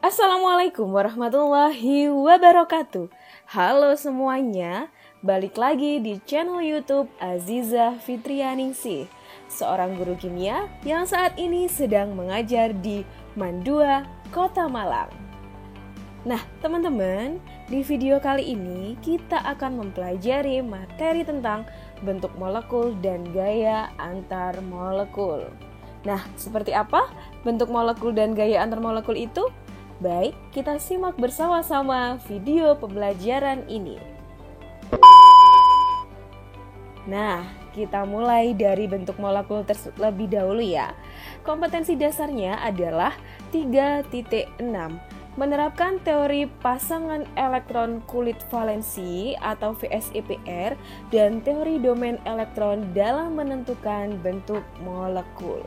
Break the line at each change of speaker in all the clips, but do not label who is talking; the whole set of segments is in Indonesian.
Assalamualaikum warahmatullahi wabarakatuh. Halo semuanya, balik lagi di channel YouTube Aziza Fitrianingsih, seorang guru kimia yang saat ini sedang mengajar di Mandua, Kota Malang. Nah, teman-teman, di video kali ini kita akan mempelajari materi tentang bentuk molekul dan gaya antar molekul. Nah, seperti apa bentuk molekul dan gaya antar molekul itu? Baik, kita simak bersama-sama video pembelajaran ini. Nah, kita mulai dari bentuk molekul terlebih dahulu ya. Kompetensi dasarnya adalah 3.6. Menerapkan teori pasangan elektron kulit valensi atau VSEPR dan teori domain elektron dalam menentukan bentuk molekul.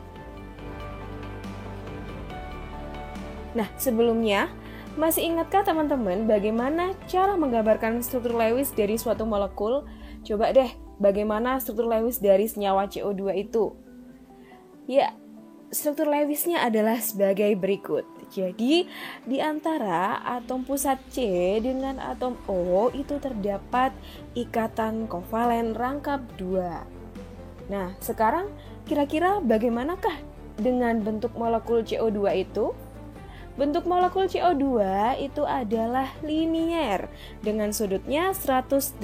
Nah, sebelumnya, masih ingatkah teman-teman bagaimana cara menggambarkan struktur Lewis dari suatu molekul? Coba deh, bagaimana struktur Lewis dari senyawa CO2 itu? Ya, struktur Lewisnya adalah sebagai berikut. Jadi, di antara atom pusat C dengan atom O itu terdapat ikatan kovalen rangkap 2. Nah, sekarang kira-kira bagaimanakah dengan bentuk molekul CO2 itu? Bentuk molekul CO2 itu adalah linier dengan sudutnya 180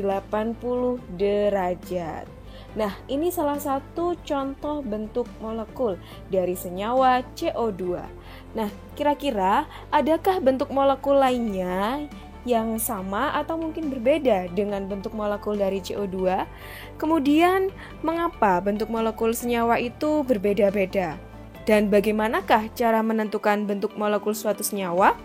derajat. Nah, ini salah satu contoh bentuk molekul dari senyawa CO2. Nah, kira-kira adakah bentuk molekul lainnya yang sama atau mungkin berbeda dengan bentuk molekul dari CO2? Kemudian, mengapa bentuk molekul senyawa itu berbeda-beda? Dan bagaimanakah cara menentukan bentuk molekul suatu senyawa?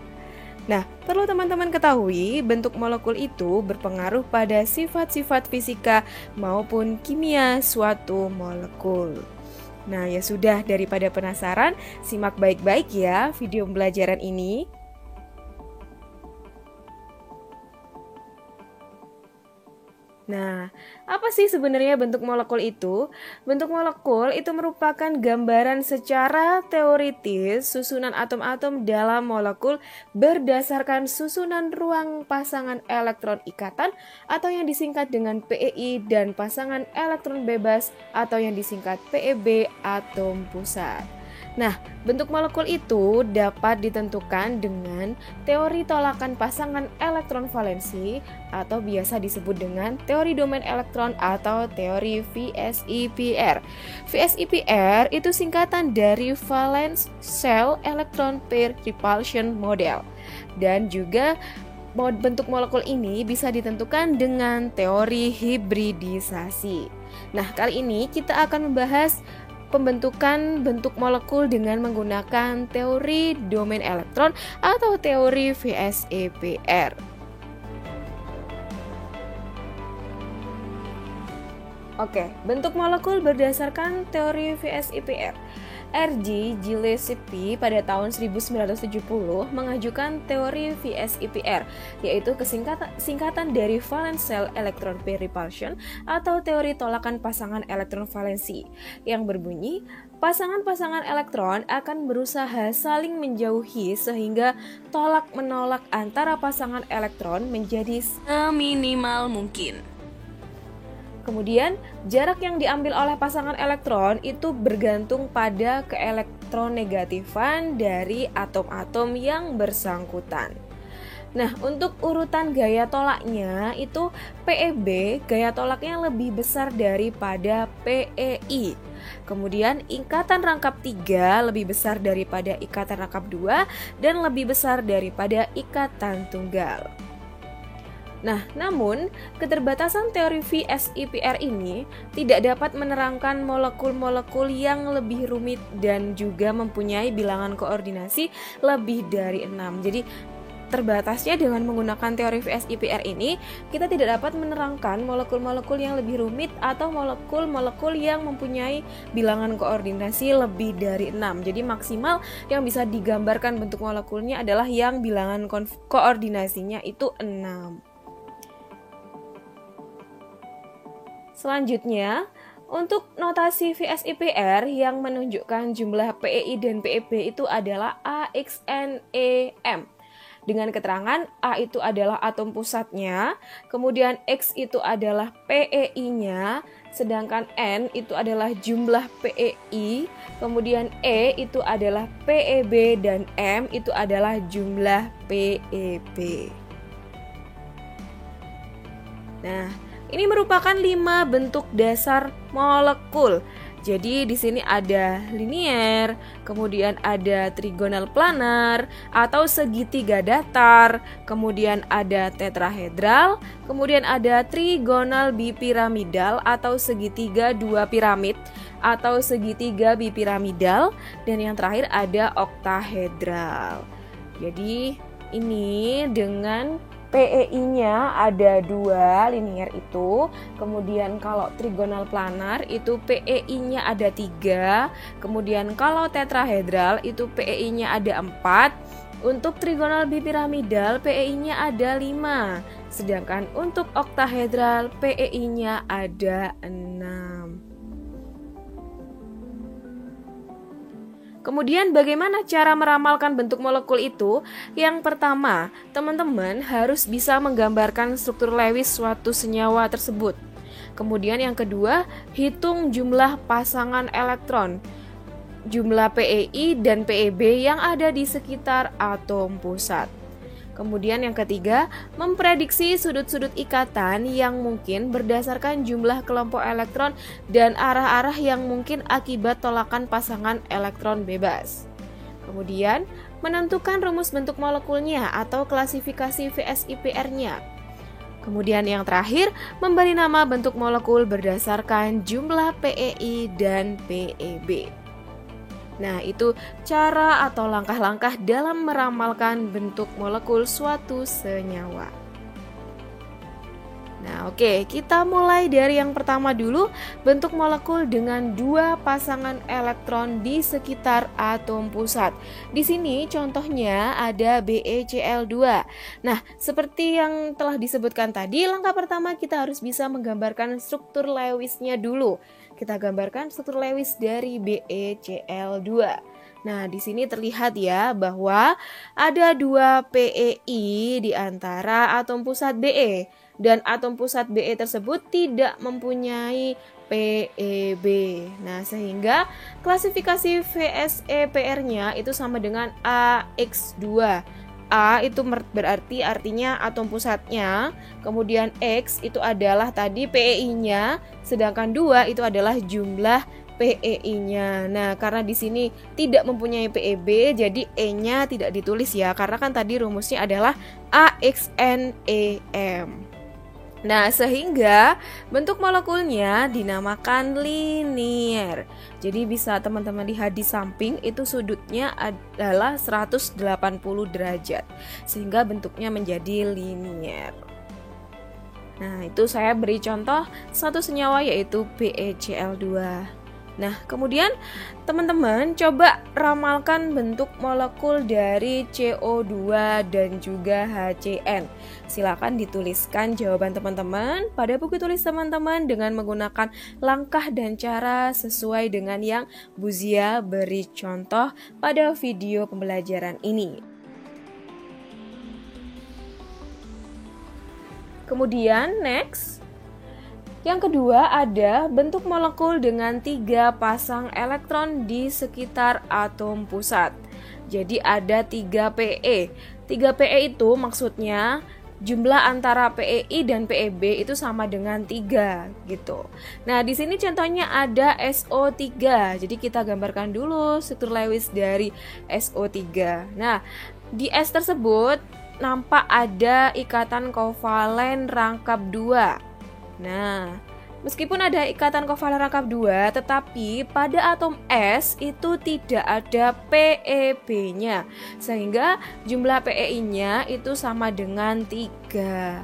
Nah, perlu teman-teman ketahui, bentuk molekul itu berpengaruh pada sifat-sifat fisika maupun kimia suatu molekul. Nah, ya sudah, daripada penasaran, simak baik-baik ya video pembelajaran ini. Nah, apa sih sebenarnya bentuk molekul itu? Bentuk molekul itu merupakan gambaran secara teoritis susunan atom-atom dalam molekul berdasarkan susunan ruang pasangan elektron ikatan atau yang disingkat dengan PeI dan pasangan elektron bebas atau yang disingkat PeB atom pusat. Nah, bentuk molekul itu dapat ditentukan dengan teori tolakan pasangan elektron valensi atau biasa disebut dengan teori domain elektron atau teori VSEPR. VSEPR itu singkatan dari Valence Shell Electron Pair Repulsion Model. Dan juga bentuk molekul ini bisa ditentukan dengan teori hibridisasi. Nah, kali ini kita akan membahas pembentukan bentuk molekul dengan menggunakan teori domain elektron atau teori VSEPR. Oke, bentuk molekul berdasarkan teori VSEPR. R.G. Gillespie pada tahun 1970 mengajukan teori VSEPR, yaitu singkatan dari Valence Shell Electron Pair Repulsion atau teori tolakan pasangan elektron valensi, yang berbunyi pasangan-pasangan elektron akan berusaha saling menjauhi sehingga tolak-menolak antara pasangan elektron menjadi seminimal mungkin. Kemudian, jarak yang diambil oleh pasangan elektron itu bergantung pada keelektronegatifan dari atom-atom yang bersangkutan. Nah, untuk urutan gaya tolaknya itu PeB gaya tolaknya lebih besar daripada PeI. Kemudian ikatan rangkap 3 lebih besar daripada ikatan rangkap 2 dan lebih besar daripada ikatan tunggal. Nah, namun keterbatasan teori VSEPR ini tidak dapat menerangkan molekul-molekul yang lebih rumit dan juga mempunyai bilangan koordinasi lebih dari 6. Jadi, terbatasnya dengan menggunakan teori VSEPR ini, kita tidak dapat menerangkan molekul-molekul yang lebih rumit atau molekul-molekul yang mempunyai bilangan koordinasi lebih dari 6. Jadi maksimal yang bisa digambarkan bentuk molekulnya adalah yang bilangan koordinasinya itu 6. Selanjutnya, untuk notasi VSEPR yang menunjukkan jumlah PeI dan PeB itu adalah AXNEM. dengan keterangan A itu adalah atom pusatnya, kemudian X itu adalah PeI-nya, sedangkan N itu adalah jumlah PeI, kemudian E itu adalah PeB, dan M itu adalah jumlah PeB. Nah, ini merupakan 5 bentuk dasar molekul. Jadi di sini ada linier, kemudian ada trigonal planar atau segitiga datar, kemudian ada tetrahedral, kemudian ada trigonal bipiramidal atau segitiga dua piramid atau segitiga bipiramidal, dan yang terakhir ada oktahedral. Jadi ini dengan PeI-nya ada 2 linier itu, kemudian kalau trigonal planar itu PeI-nya ada 3, kemudian kalau tetrahedral itu PeI-nya ada 4, untuk trigonal bipiramidal PeI-nya ada 5, sedangkan untuk oktahedral PeI-nya ada 6. Kemudian bagaimana cara meramalkan bentuk molekul itu? Yang pertama, teman-teman harus bisa menggambarkan struktur Lewis suatu senyawa tersebut. Kemudian yang kedua, hitung jumlah pasangan elektron, jumlah PeI dan PeB yang ada di sekitar atom pusat. Kemudian yang ketiga, memprediksi sudut-sudut ikatan yang mungkin berdasarkan jumlah kelompok elektron dan arah-arah yang mungkin akibat tolakan pasangan elektron bebas. Kemudian, menentukan rumus bentuk molekulnya atau klasifikasi VSIPR-nya. Kemudian yang terakhir, memberi nama bentuk molekul berdasarkan jumlah PeI dan PeB. Nah, itu cara atau langkah-langkah dalam meramalkan bentuk molekul suatu senyawa. Nah, oke, kita mulai dari yang pertama dulu, bentuk molekul dengan 2 pasangan elektron di sekitar atom pusat. Di sini contohnya ada BeCl2. Nah, seperti yang telah disebutkan tadi, langkah pertama kita harus bisa menggambarkan struktur Lewis-nya dulu. Kita gambarkan struktur Lewis dari BeCl2. Nah, di sini terlihat ya bahwa ada 2 PeI di antara atom pusat Be, dan atom pusat Be tersebut tidak mempunyai PeB. Nah, sehingga klasifikasi VSEPR-nya itu sama dengan AX2. A itu berarti artinya atom pusatnya, kemudian X itu adalah tadi PeI-nya, sedangkan 2 itu adalah jumlah PeI-nya. Nah, karena di sini tidak mempunyai PeB, jadi E-nya tidak ditulis ya, karena kan tadi rumusnya adalah AXNEM. Nah, sehingga bentuk molekulnya dinamakan linier. Jadi bisa teman-teman lihat di samping itu sudutnya adalah 180 derajat, sehingga bentuknya menjadi linier. Nah, itu saya beri contoh satu senyawa yaitu BeCl2. Nah, kemudian teman-teman coba ramalkan bentuk molekul dari CO2 dan juga HCN. Silakan dituliskan jawaban teman-teman pada buku tulis teman-teman dengan menggunakan langkah dan cara sesuai dengan yang Bu Zia beri contoh pada video pembelajaran ini. Kemudian next, yang kedua ada bentuk molekul dengan 3 pasang elektron di sekitar atom pusat. Jadi ada 3 Pe. 3 Pe itu maksudnya jumlah antara PeI dan PeB itu sama dengan 3 gitu. Nah, di sini contohnya ada SO3. Jadi kita gambarkan dulu struktur Lewis dari SO3. Nah, di S tersebut nampak ada ikatan kovalen rangkap 2. Nah, meskipun ada ikatan kovalen rangkap 2, tetapi pada atom S itu tidak ada PeB-nya, sehingga jumlah PeI-nya itu sama dengan 3.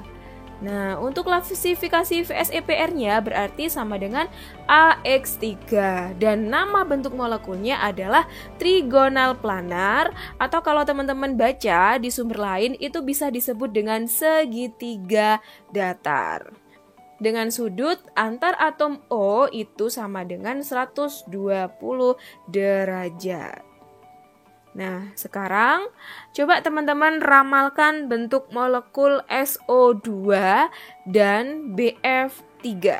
Nah, untuk klasifikasi VSEPR-nya berarti sama dengan AX3, dan nama bentuk molekulnya adalah trigonal planar, atau kalau teman-teman baca di sumber lain itu bisa disebut dengan segitiga datar. Dengan sudut antar atom O itu sama dengan 120 derajat. Nah, sekarang coba teman-teman ramalkan bentuk molekul SO2 dan BF3.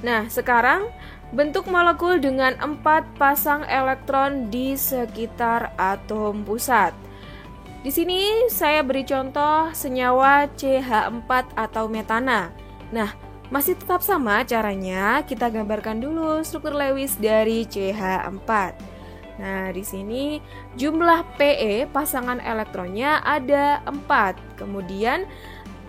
Nah, sekarang bentuk molekul dengan 4 pasang elektron di sekitar atom pusat. Di sini saya beri contoh senyawa CH4 atau metana. Nah, masih tetap sama caranya. Kita gambarkan dulu struktur Lewis dari CH4. Nah, di sini jumlah Pe pasangan elektronnya ada 4. Kemudian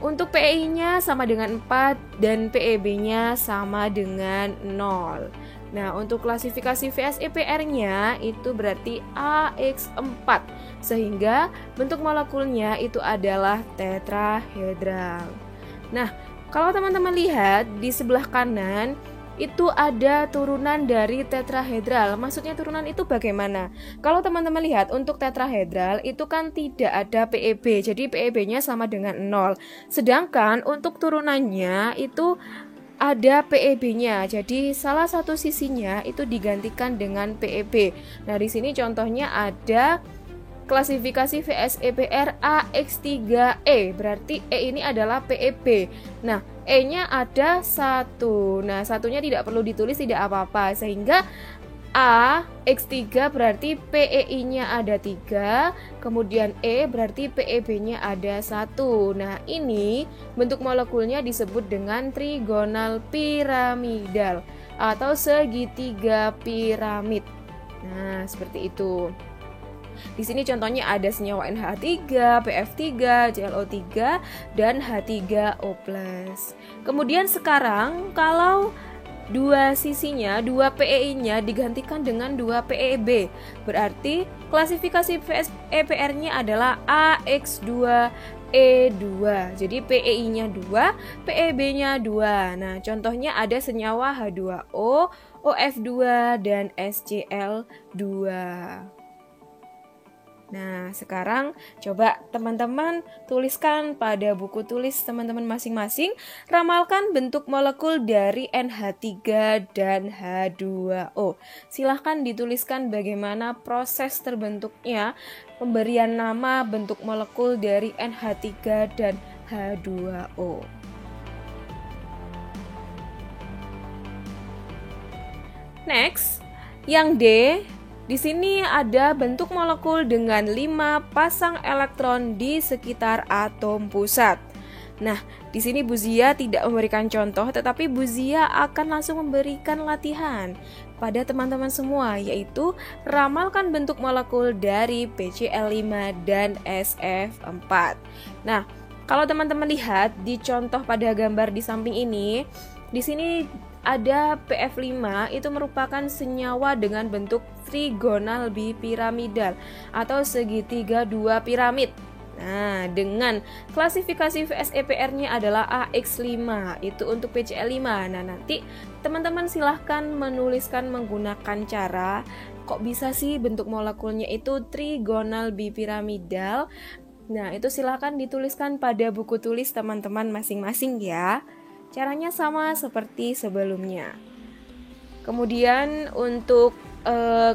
untuk PeI-nya sama dengan 4 dan PeB-nya sama dengan 0. Nah, untuk klasifikasi VSEPR-nya itu berarti AX4, sehingga bentuk molekulnya itu adalah tetrahedral. Nah, kalau teman-teman lihat di sebelah kanan itu ada turunan dari tetrahedral. Maksudnya turunan itu bagaimana? Kalau teman-teman lihat untuk tetrahedral itu kan tidak ada PeB, jadi PeB-nya sama dengan 0. Sedangkan untuk turunannya itu ada PeB-nya. Jadi salah satu sisinya itu digantikan dengan PeB. Nah, di sini contohnya ada klasifikasi VSEPR AX3E, berarti E ini adalah PeB. Nah, E-nya ada 1. Nah, satunya tidak perlu ditulis, tidak apa-apa. Sehingga AX3 berarti PeI-nya ada 3, kemudian E berarti PeB-nya ada 1. Nah, ini bentuk molekulnya disebut dengan trigonal piramidal atau segitiga piramid. Nah, seperti itu. Di sini contohnya ada senyawa NH3, PF3, ClO3, dan H3O+. Kemudian sekarang kalau dua sisinya, dua PeI-nya digantikan dengan dua PeB, berarti klasifikasi VSEPR-nya adalah AX2E2. Jadi PeI-nya 2, PeB-nya 2. Nah, contohnya ada senyawa H2O, OF2, dan SCl2. Nah, sekarang coba teman-teman tuliskan pada buku tulis teman-teman masing-masing, ramalkan bentuk molekul dari NH3 dan H2O. Silahkan dituliskan bagaimana proses terbentuknya pemberian nama bentuk molekul dari NH3 dan H2O. Next, yang D. Di sini ada bentuk molekul dengan 5 pasang elektron di sekitar atom pusat. Nah, di sini Bu Zia tidak memberikan contoh, tetapi Bu Zia akan langsung memberikan latihan pada teman-teman semua, yaitu ramalkan bentuk molekul dari PCl5 dan SF4. Nah, kalau teman-teman lihat di contoh pada gambar di samping ini, di sini ada PF5, itu merupakan senyawa dengan bentuk trigonal bipiramidal atau segitiga dua piramid. Nah, dengan klasifikasi VSEPR-nya adalah AX5, itu untuk PCl5. Nah, nanti teman-teman silahkan menuliskan menggunakan cara, kok bisa sih bentuk molekulnya itu trigonal bipiramidal? Nah, itu silahkan dituliskan pada buku tulis teman-teman masing-masing ya. Caranya sama seperti sebelumnya. Kemudian untuk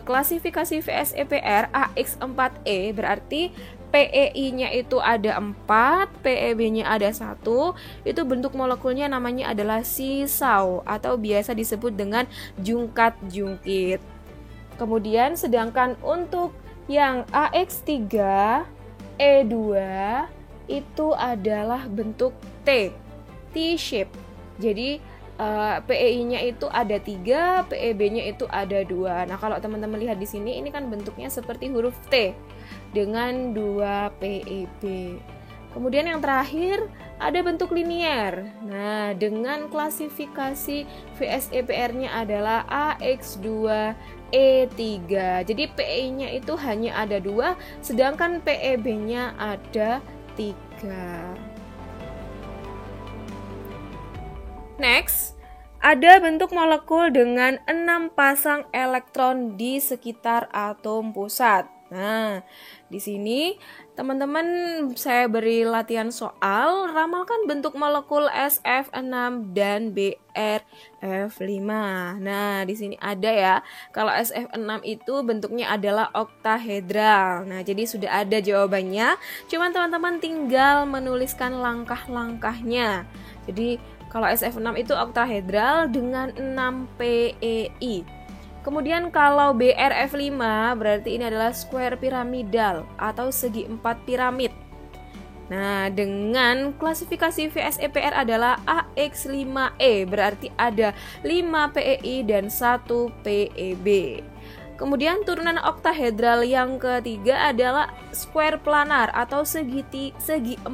klasifikasi VSEPR AX4E berarti PeI-nya itu ada 4, PeB-nya ada 1. Itu bentuk molekulnya namanya adalah sisau atau biasa disebut dengan jungkat-jungkit. Kemudian sedangkan untuk yang AX3E2 itu adalah bentuk T-shape. Jadi PeI-nya itu ada 3, PeB-nya itu ada 2. Nah, kalau teman-teman lihat di sini, ini kan bentuknya seperti huruf T dengan 2 PeB. Kemudian yang terakhir ada bentuk linier. Nah, dengan klasifikasi VSEPR-nya adalah AX2E3. Jadi PeI-nya itu hanya ada 2, sedangkan PeB-nya ada 3. Next, ada bentuk molekul dengan 6 pasang elektron di sekitar atom pusat. Nah, di sini teman-teman saya beri latihan soal, ramalkan bentuk molekul SF6 dan BrF5. Nah, di sini ada ya. Kalau SF6 itu bentuknya adalah oktahedral. Nah, jadi sudah ada jawabannya. Cuman teman-teman tinggal menuliskan langkah-langkahnya. Jadi, kalau SF6 itu oktahedral dengan 6 PEI. Kemudian kalau BrF5 berarti ini adalah square piramidal atau segi 4 piramid. Nah, dengan klasifikasi VSEPR adalah AX5E berarti ada 5 PEI dan 1 PEB. Kemudian turunan oktahedral yang ketiga adalah square planar atau segi 4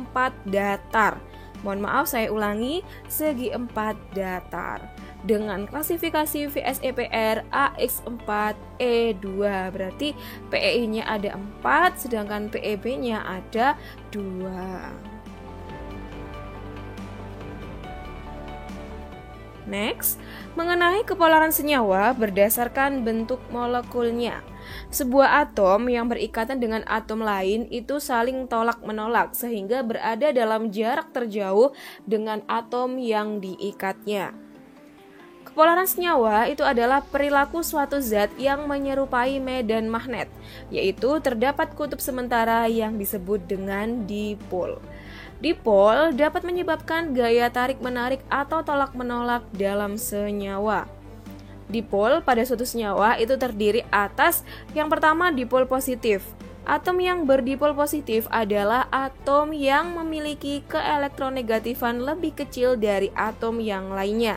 datar. Mohon maaf saya ulangi, segi 4 datar. Dengan klasifikasi VSEPR AX4E2 berarti PEI-nya ada 4 sedangkan PEB-nya ada 2. Next, mengenai kepolaran senyawa berdasarkan bentuk molekulnya. Sebuah atom yang berikatan dengan atom lain itu saling tolak-menolak sehingga berada dalam jarak terjauh dengan atom yang diikatnya. Kepolaran senyawa itu adalah perilaku suatu zat yang menyerupai medan magnet, yaitu terdapat kutub sementara yang disebut dengan dipol. Dipol dapat menyebabkan gaya tarik-menarik atau tolak-menolak dalam senyawa. Dipol pada suatu senyawa itu terdiri atas yang pertama dipol positif. Atom yang berdipol positif adalah atom yang memiliki keelektronegatifan lebih kecil dari atom yang lainnya.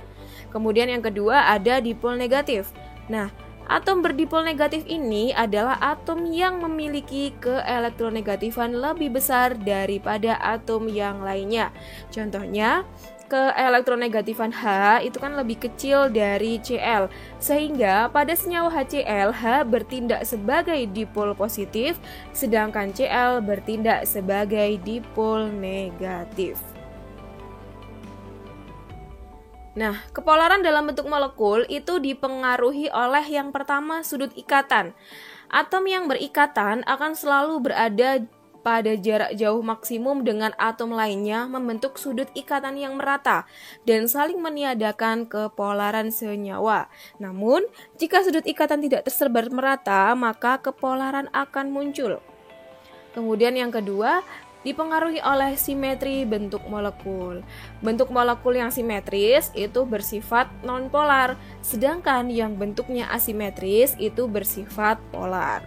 Kemudian yang kedua ada dipol negatif. Nah, atom berdipol negatif ini adalah atom yang memiliki keelektronegatifan lebih besar daripada atom yang lainnya. Contohnya, keelektronegatifan H itu kan lebih kecil dari Cl, sehingga pada senyawa HCl, H bertindak sebagai dipol positif, sedangkan Cl bertindak sebagai dipol negatif. Nah, kepolaran dalam bentuk molekul itu dipengaruhi oleh yang pertama sudut ikatan. Atom yang berikatan akan selalu berada pada jarak jauh maksimum dengan atom lainnya membentuk sudut ikatan yang merata dan saling meniadakan kepolaran senyawa. Namun, jika sudut ikatan tidak tersebar merata, maka kepolaran akan muncul. Kemudian yang kedua, dipengaruhi oleh simetri bentuk molekul. Bentuk molekul yang simetris itu bersifat nonpolar, sedangkan yang bentuknya asimetris itu bersifat polar.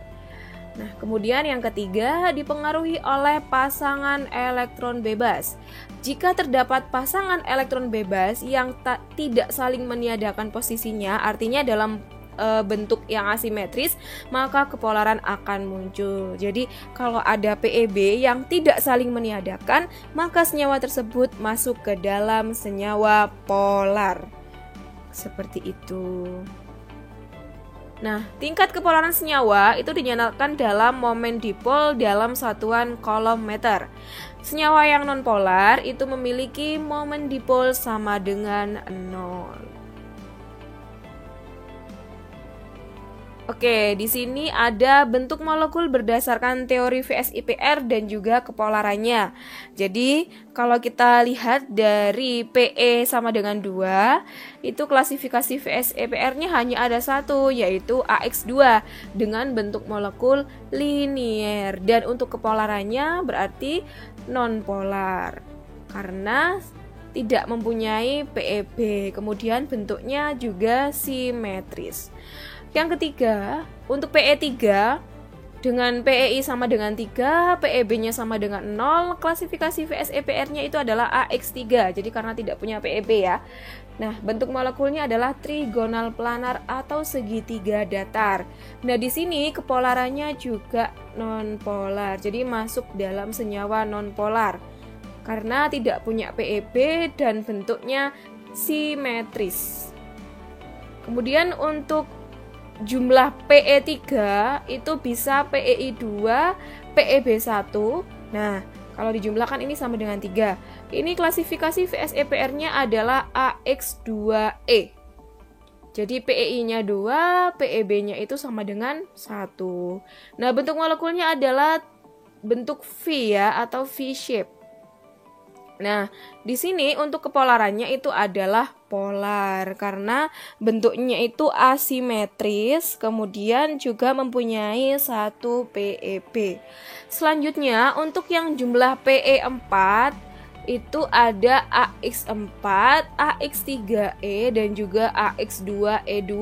Nah, kemudian yang ketiga dipengaruhi oleh pasangan elektron bebas. Jika terdapat pasangan elektron bebas yang tidak saling meniadakan posisinya, artinya dalam bentuk yang asimetris, maka kepolaran akan muncul. Jadi kalau ada PEB yang tidak saling meniadakan, maka senyawa tersebut masuk ke dalam senyawa polar. Seperti itu. Nah, tingkat kepolaran senyawa itu dinyatakan dalam momen dipol dalam satuan kolom meter. Senyawa yang nonpolar itu memiliki momen dipol sama dengan 0. Oke, di sini ada bentuk molekul berdasarkan teori VSIPR dan juga kepolarannya. Jadi, kalau kita lihat dari PE sama dengan 2, itu klasifikasi VSIPR-nya hanya ada satu, yaitu AX2 dengan bentuk molekul linier. Dan untuk kepolarannya berarti nonpolar, karena tidak mempunyai PEB. Kemudian bentuknya juga simetris. Yang ketiga, untuk PE3 dengan PEI sama dengan 3, PEB-nya sama dengan 0, klasifikasi VSEPR-nya itu adalah AX3. Jadi karena tidak punya PEB ya. Nah, bentuk molekulnya adalah trigonal planar atau segitiga datar. Nah, di sini kepolarannya juga nonpolar. Jadi masuk dalam senyawa nonpolar. Karena tidak punya PEB dan bentuknya simetris. Kemudian untuk jumlah PE3 itu bisa PEI2, PEB1. Nah, kalau dijumlahkan ini sama dengan 3. Ini klasifikasi VSEPR-nya adalah AX2E. Jadi PEI-nya 2, PEB-nya itu sama dengan 1. Nah, bentuk molekulnya adalah bentuk V ya, atau V-shape. Nah, di sini untuk kepolarannya itu adalah polar karena bentuknya itu asimetris, kemudian juga mempunyai 1 PEB. Selanjutnya, untuk yang jumlah PE4 itu ada AX4, AX3E dan juga AX2E2.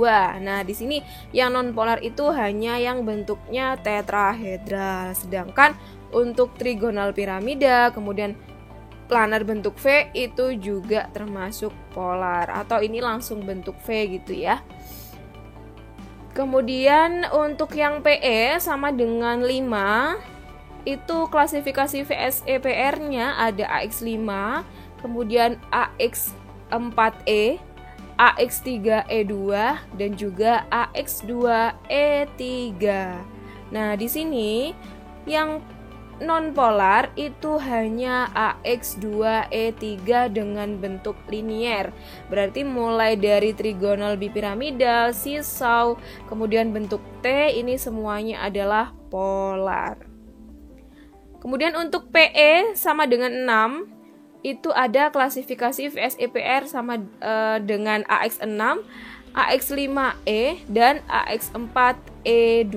Nah, di sini yang nonpolar itu hanya yang bentuknya tetrahedral. Sedangkan untuk trigonal piramida, kemudian planar bentuk V itu juga termasuk polar, atau ini langsung bentuk V gitu ya. Kemudian untuk yang PE sama dengan 5, itu klasifikasi VSEPR-nya ada AX5, kemudian AX4E, AX3E2 dan juga AX2E3. Nah, di sini yang non-polar itu hanya AX2E3 dengan bentuk linier. Berarti mulai dari trigonal bipiramidal, seesaw, kemudian bentuk T, ini semuanya adalah polar. Kemudian untuk PE sama dengan 6, itu ada klasifikasi VSEPR sama dengan AX6, AX5E dan AX4E2.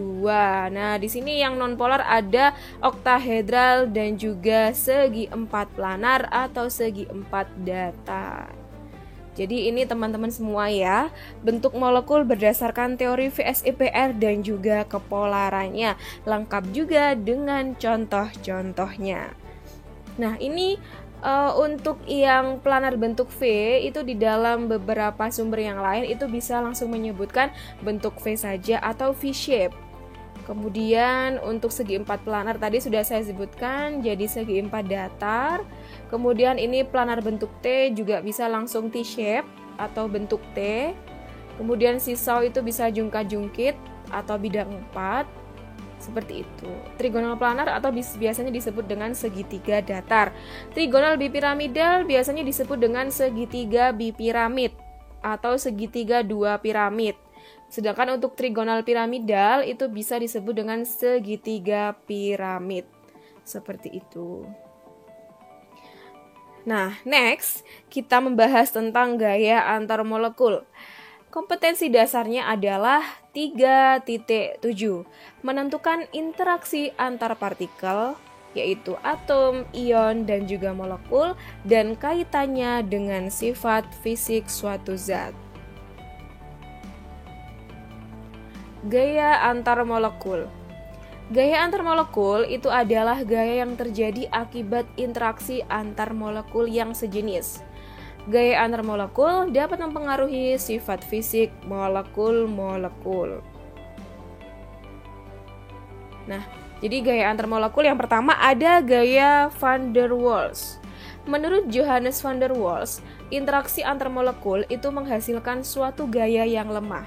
Nah, di sini yang nonpolar ada oktahedral dan juga segi 4 planar atau segi 4 datar. Jadi ini teman-teman semua ya, bentuk molekul berdasarkan teori VSEPR dan juga kepolarannya, lengkap juga dengan contoh-contohnya. Nah, ini untuk yang planar bentuk V itu di dalam beberapa sumber yang lain itu bisa langsung menyebutkan bentuk V saja atau V-shape. Kemudian untuk segi 4 planar tadi sudah saya sebutkan jadi segi 4 datar. Kemudian ini planar bentuk T juga bisa langsung T-shape atau bentuk T. Kemudian seesaw itu bisa jungkat-jungkit atau bidang 4. Seperti itu. Trigonal planar atau biasanya disebut dengan segitiga datar. Trigonal bipiramidal biasanya disebut dengan segitiga bipiramid atau segitiga dua piramid. Sedangkan untuk trigonal piramidal itu bisa disebut dengan segitiga piramid. Seperti itu. Nah, next kita membahas tentang gaya antar molekul. Kompetensi dasarnya adalah 3.7. Menentukan interaksi antar partikel, yaitu atom, ion, dan juga molekul, dan kaitannya dengan sifat fisik suatu zat. Gaya antar molekul. Gaya antar molekul itu adalah gaya yang terjadi akibat interaksi antar molekul yang sejenis. Gaya antar molekul dapat mempengaruhi sifat fisik molekul-molekul. Nah, jadi gaya antar molekul yang pertama ada gaya van der Waals. Menurut Johannes van der Waals, interaksi antar molekul itu menghasilkan suatu gaya yang lemah.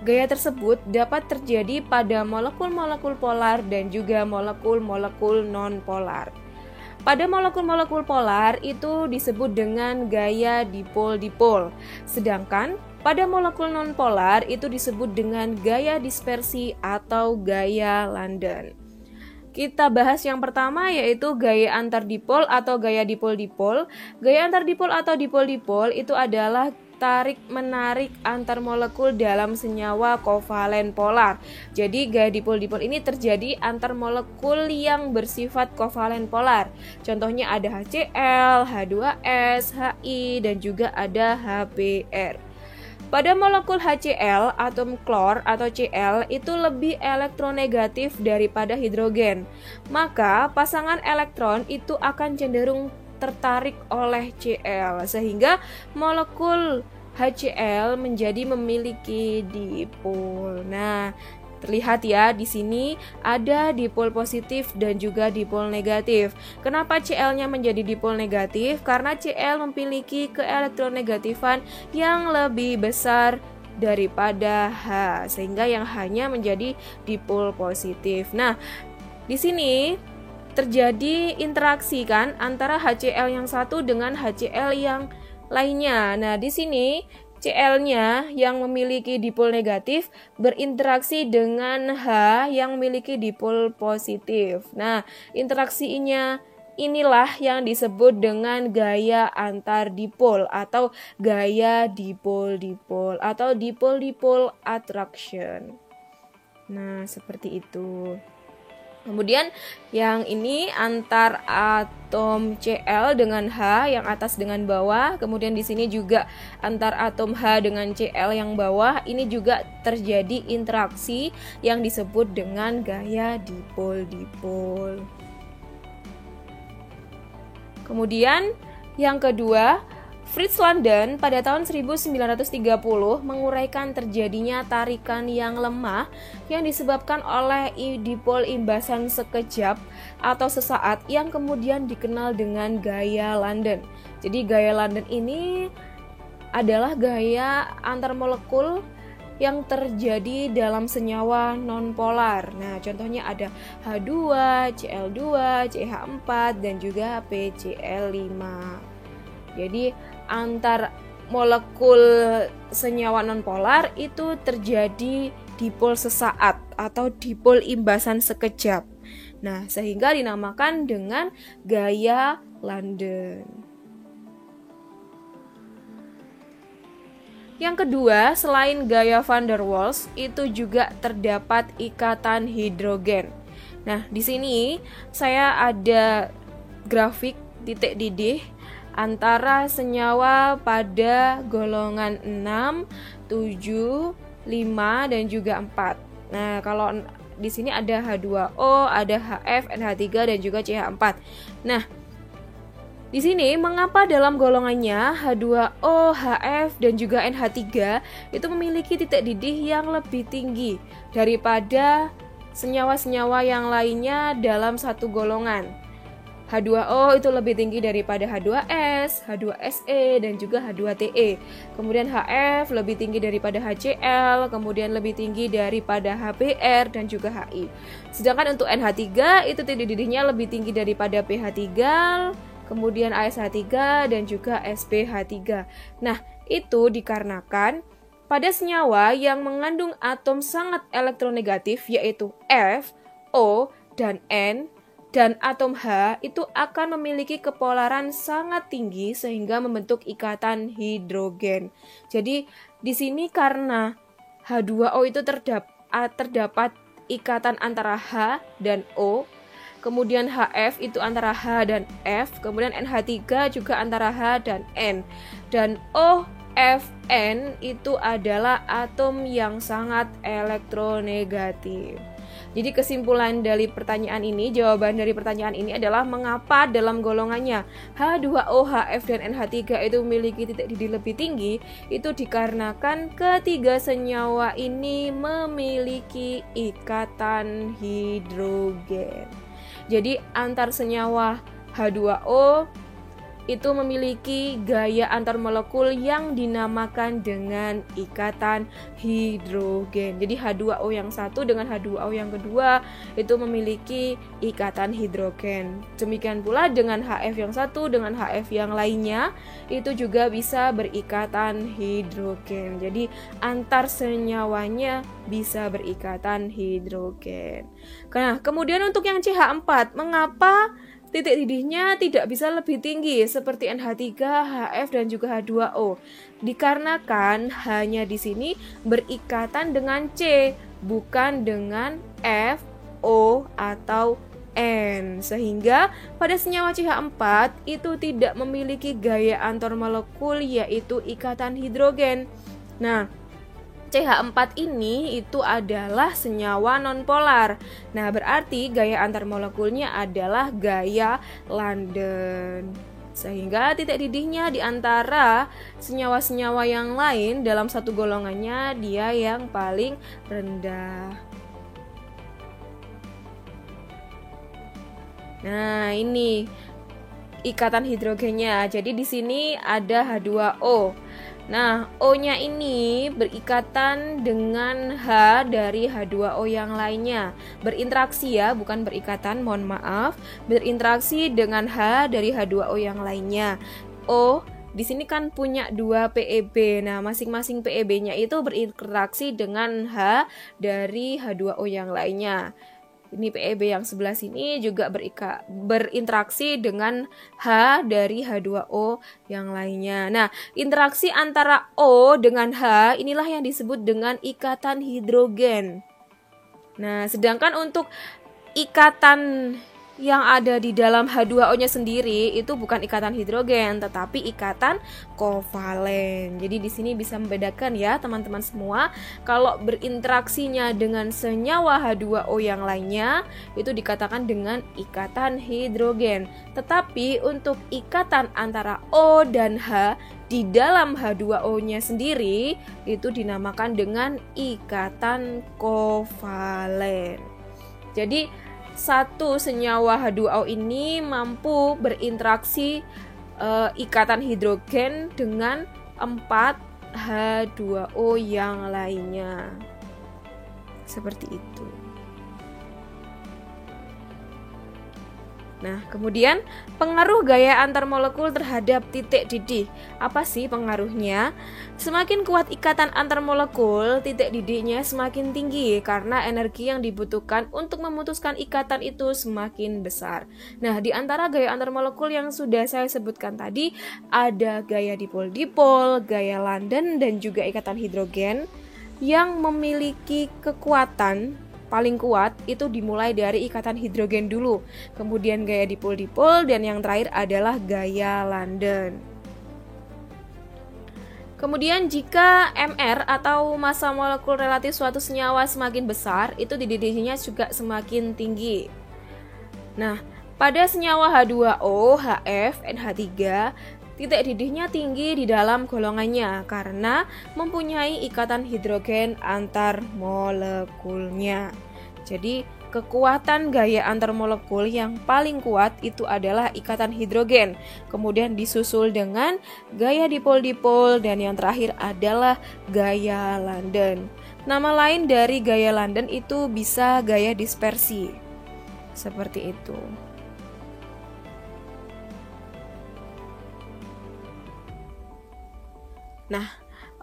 Gaya tersebut dapat terjadi pada molekul-molekul polar dan juga molekul-molekul non-polar. Pada molekul-molekul polar itu disebut dengan gaya dipol-dipol, sedangkan pada molekul non-polar itu disebut dengan gaya dispersi atau gaya London. Kita bahas yang pertama yaitu gaya antar dipol atau gaya dipol-dipol. Gaya antar dipol atau dipol-dipol itu adalah tarik-menarik antar molekul dalam senyawa kovalen polar. Jadi gaya dipol-dipol ini terjadi antar molekul yang bersifat kovalen polar. Contohnya ada HCl, H2S, Hi, dan juga ada HBr. Pada molekul HCl, atom klor atau Cl itu lebih elektronegatif daripada hidrogen. Maka pasangan elektron itu akan cenderung tertarik oleh Cl sehingga molekul HCl menjadi memiliki dipol. Nah, terlihat ya di sini ada dipol positif dan juga dipol negatif. Kenapa Cl-nya menjadi dipol negatif? Karena Cl memiliki keelektronegatifan yang lebih besar daripada H, sehingga yang H-nya menjadi dipol positif. Nah, di sini terjadi interaksi kan antara HCl yang satu dengan HCl yang lainnya. Nah, di sini Cl-nya yang memiliki dipol negatif berinteraksi dengan H yang memiliki dipol positif. Nah, interaksinya inilah yang disebut dengan gaya antar dipol atau gaya dipol-dipol atau dipol-dipol attraction. Nah, seperti itu. Kemudian yang ini antar atom Cl dengan H yang atas dengan bawah. Kemudian di sini juga antar atom H dengan Cl yang bawah. Ini juga terjadi interaksi yang disebut dengan gaya dipol-dipol. Kemudian yang kedua, Fritz London pada tahun 1930 menguraikan terjadinya tarikan yang lemah yang disebabkan oleh dipol imbasan sekejap atau sesaat yang kemudian dikenal dengan gaya London. Jadi gaya London ini adalah gaya antar molekul yang terjadi dalam senyawa nonpolar. Nah, contohnya ada H2, Cl2, CH4 dan juga PCl5. Jadi antar molekul senyawa nonpolar itu terjadi dipol sesaat atau dipol imbasan sekejap. Nah, sehingga dinamakan dengan gaya London. Yang kedua, selain gaya van der Waals, itu juga terdapat ikatan hidrogen. Nah, di sini saya ada grafik titik didih antara senyawa pada golongan 6, 7, 5 dan juga 4. Nah, kalau di sini ada H2O, ada HF, NH3 dan juga CH4. Nah, di sini mengapa dalam golongannya H2O, HF dan juga NH3 itu memiliki titik didih yang lebih tinggi daripada senyawa-senyawa yang lainnya dalam satu golongan. H2O itu lebih tinggi daripada H2S, H2SE, dan juga H2TE. Kemudian HF lebih tinggi daripada HCl, kemudian lebih tinggi daripada HBr, dan juga HI. Sedangkan untuk NH3 itu titik didihnya lebih tinggi daripada PH3, kemudian ASH3, dan juga SPH3. Nah, itu dikarenakan pada senyawa yang mengandung atom sangat elektronegatif, yaitu F, O, dan N, dan atom H itu akan memiliki kepolaran sangat tinggi sehingga membentuk ikatan hidrogen. Jadi di sini karena H2O itu terdapat ikatan antara H dan O, kemudian HF itu antara H dan F, kemudian NH3 juga antara H dan N, dan OFN itu adalah atom yang sangat elektronegatif. Jadi kesimpulan dari pertanyaan ini, jawaban dari pertanyaan ini adalah mengapa dalam golongannya H2O, HF, dan NH3 itu memiliki titik didih lebih tinggi. Itu dikarenakan ketiga senyawa ini memiliki ikatan hidrogen. Jadi antar senyawa H2O itu memiliki gaya antar molekul yang dinamakan dengan ikatan hidrogen. Jadi H2O yang satu dengan H2O yang kedua itu memiliki ikatan hidrogen. Demikian pula dengan HF yang satu dengan HF yang lainnya itu juga bisa berikatan hidrogen. Jadi antar senyawanya bisa berikatan hidrogen. Nah, kemudian untuk yang CH4, mengapa titik didihnya tidak bisa lebih tinggi seperti NH3, HF, dan juga H2O? Dikarenakan hanya di sini berikatan dengan C, bukan dengan F, O, atau N. Sehingga pada senyawa CH4 itu tidak memiliki gaya antar molekul yaitu ikatan hidrogen. Nah, CH4 ini itu adalah senyawa nonpolar. Nah, berarti gaya antar molekulnya adalah gaya London. Sehingga titik didihnya di antara senyawa-senyawa yang lain dalam satu golongannya dia yang paling rendah. Nah, ini ikatan hidrogennya. Jadi di sini ada H2O. Nah, O-nya ini berikatan dengan H dari H2O yang lainnya. Berinteraksi ya, bukan berikatan, mohon maaf. Berinteraksi dengan H dari H2O yang lainnya. O di sini kan punya 2 PeB. Nah, masing-masing PeB-nya itu berinteraksi dengan H dari H2O yang lainnya. Ini PeB yang sebelah sini juga berinteraksi dengan H dari H2O yang lainnya. Nah, interaksi antara O dengan H inilah yang disebut dengan ikatan hidrogen. Nah, sedangkan untuk ikatan yang ada di dalam H2O-nya sendiri itu bukan ikatan hidrogen, tetapi ikatan kovalen. Jadi di sini bisa membedakan ya teman-teman semua, kalau berinteraksinya dengan senyawa H2O yang lainnya itu dikatakan dengan ikatan hidrogen. Tetapi untuk ikatan antara O dan H di dalam H2O-nya sendiri itu dinamakan dengan ikatan kovalen. Jadi satu senyawa H2O ini mampu berinteraksi ikatan hidrogen dengan 4 H2O yang lainnya. Seperti itu. Nah, kemudian pengaruh gaya antar molekul terhadap titik didih. Apa sih pengaruhnya? Semakin kuat ikatan antar molekul, titik didihnya semakin tinggi karena energi yang dibutuhkan untuk memutuskan ikatan itu semakin besar. Nah, di antara gaya antar molekul yang sudah saya sebutkan tadi, ada gaya dipol-dipol, gaya London, dan juga ikatan hidrogen yang memiliki kekuatan paling kuat itu dimulai dari ikatan hidrogen dulu, kemudian gaya dipol-dipol, dan yang terakhir adalah gaya London. Kemudian jika MR atau massa molekul relatif suatu senyawa semakin besar, itu didihnya juga semakin tinggi. Nah, pada senyawa H2O, HF, NH3, titik didihnya tinggi di dalam golongannya karena mempunyai ikatan hidrogen antar molekulnya. Jadi, kekuatan gaya antar molekul yang paling kuat itu adalah ikatan hidrogen. Kemudian disusul dengan gaya dipol-dipol, dan yang terakhir adalah gaya London. Nama lain dari gaya London itu bisa gaya dispersi. Seperti itu. Nah,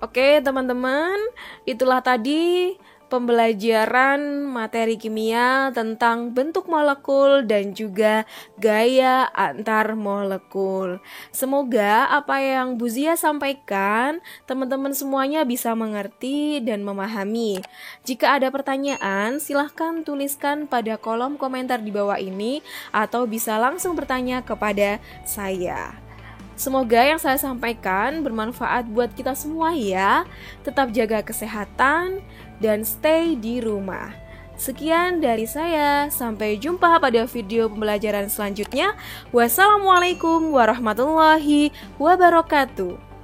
oke teman-teman, itulah tadi pembelajaran materi kimia tentang bentuk molekul dan juga gaya antar molekul. Semoga apa yang Bu Zia sampaikan teman-teman semuanya bisa mengerti dan memahami. Jika ada pertanyaan, silahkan tuliskan pada kolom komentar di bawah ini atau bisa langsung bertanya kepada saya. Semoga yang saya sampaikan bermanfaat buat kita semua ya. Tetap jaga kesehatan dan stay di rumah. Sekian dari saya, sampai jumpa pada video pembelajaran selanjutnya. Wassalamualaikum warahmatullahi wabarakatuh.